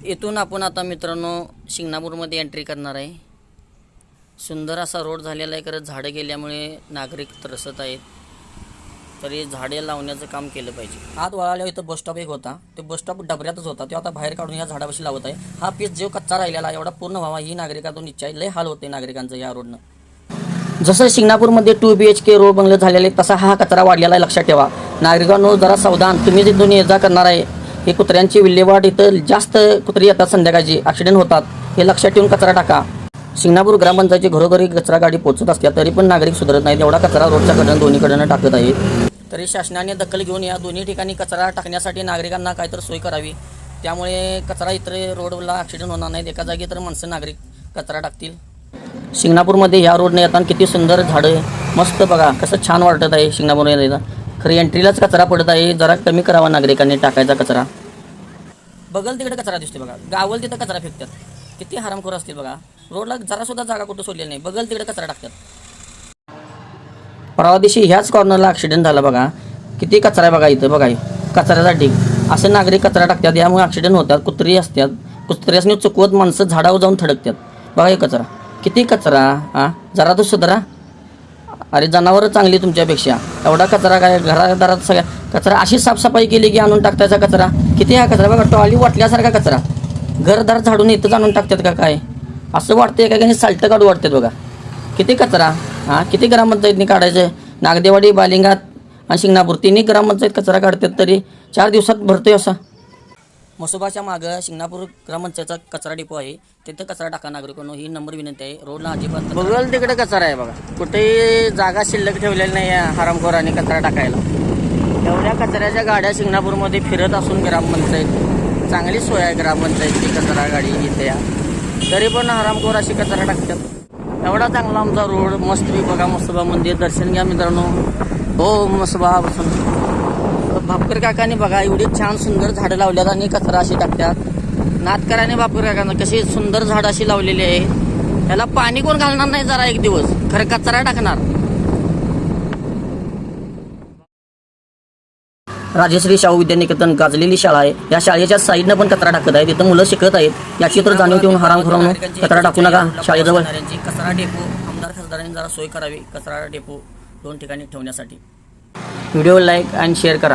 इथून आपण आता मित्रांनो शिंगणापूरमध्ये एंट्री करणार आहे। सुंदर असा रोड झालेला आहे, खरं झाडं गेल्यामुळे नागरिक त्रसत आहेत, तरी झाडे लावण्याचं काम केलं पाहिजे। आत वळाल्यावर इथं बस स्टॉप एक होता, ते बस स्टॉप डबऱ्यातच होता, ते आता बाहेर काढून या झाडापाशी लावत आहे। हा पीस जो कच्चा राहिलेला एवढा पूर्ण व्हावा ही नागरिकातून इच्छा आहे। लय हाल होते नागरिकांचं या रोडनं। जसं शिंगणापूरमध्ये 2 BHK रोड बंगले झालेले तसा हा कचरा वाढलेला आहे, लक्षात ठेवा। नागरिकांनो जरा सावधान, तुम्ही जिथून ये जा करणार आहे हे कुत्र्यांची विल्हेवाट, इथं जास्त कुत्री येतात, संध्याकाळची ॲक्सिडेंट होतात, हे लक्षात ठेवून कचरा टाका। शिंगणापूर ग्रामपंचायतीची घरोघरी कचरा गाडी पोहोचत असतात, तरी पण नागरिक सुधारत नाहीत। एवढा कचरा रोडच्या कडेनं दोन्हीकडनं टाकत आहेत, तरी शासनाने दखल घेऊन या दोन्ही ठिकाणी कचरा टाकण्यासाठी नागरिकांना काहीतरी सोय करावी, त्यामुळे कचरा इतर रोडला ॲक्सिडेंट होणार नाहीत। एका जागी तर माणसं नागरिक कचरा टाकतील। शिंगणापूरमध्ये ह्या रोडने येताना किती सुंदर झाडं, मस्त बघा कसं छान वाटत आहे शिंगणापूरमध्ये येताना। खरं एंट्रीलाच कचरा पडत आहे, जरा कमी करावा नागरिकांनी टाकायचा कचरा। बगल तिकडे कचरा दिसते बघा, गावल तिथं कचरा फेकतात, किती हरामखोर असतील बघा। रोडला जरासुद्धा जागा कुठं सोडलेली नाही, बगल तिकडे कचरा टाकतात। परवा दिवशी ह्याच कॉर्नरला ॲक्सिडेंट झाला बघा, किती कचरा आहे बघा इथं, बघा कचऱ्याचा ढीग। असे नागरिक कचरा टाकतात, यामुळे ॲक्सिडेंट होतात। कुत्री असतात, कुत्र्यासनी चुकवत माणसं झाडावर जाऊन थडकतात, बघा हे कचरा, किती कचरा। जरा तर सुधारा, अरे जनावरं चांगली तुमच्यापेक्षा, एवढा कचरा काय घरादारात सगळ्या कचरा। अशी साफसफाई केली की आणून टाकतायचा कचरा, किती हा कचरा बघा, टॉली वाटल्यासारखा कचरा, घरदार झाडून इथंच आणून टाकतात का काय, असं वाटतंय का काही साल्ट काढू वाटतात बघा, किती कचरा। किती ग्रामपंचायतनी काढायचं, नागदेवाडी, बालिंगात आणि शिंगणापूर तिन्ही ग्रामपंचायत कचरा काढतात, तरी 4 दिवसात भरतोय असा। मसोबाच्या मागं शिंगणापूर ग्रामपंचायतचा कचरा डिपो आहे, तिथं कचरा टाका नागरिकांनो, ही नंबर विनंती आहे। रोडला अजिबात बघल तिकडे कचरा आहे बघा, कुठेही जागा शिल्लक ठेवलेली नाही आहे हरामखोरांनी कचरा टाकायला। एवढ्या कचऱ्याच्या गाड्या शिंगणापूरमध्ये फिरत असून ग्रामपंचायत चांगली सोय आहे, ग्रामपंचायतची कचरा गाडी इथे या, तरी पण हरामखोर अशी कचरा टाकतात। एवढा चांगला आमचा रोड, मस्त बघा, मसोबा मंदिर दर्शन घ्या मित्रांनो। हो मसोबा भापकर काकाने बघा एवढी छान सुंदर झाडं लावल्यात आणि कचरा अशी टाकतात। नातकराने भापकर काकांना कशी सुंदर झाडं अशी लावलेली आहे, त्याला पाणी कोण घालणार नाही जरा एक दिवस, खरं कचरा टाकणार। राजश्री शाहू विद्यानिकेतन गाजलेली शाळा आहे, या शाळेच्या साईडनं पण कचरा टाकत आहे, तिथं मुलं शिकत आहेत, याची तर जाणीव ठेवून हरामखोरांनो कचरा टाकू नका शाळेजवळ। कचरा डेपो आमदार खासदारांनी जरा सोय करावी, कचरा डेपो 2 ठिकाणी ठेवण्यासाठी। व्हिडिओ लाईक आणि शेअर करा।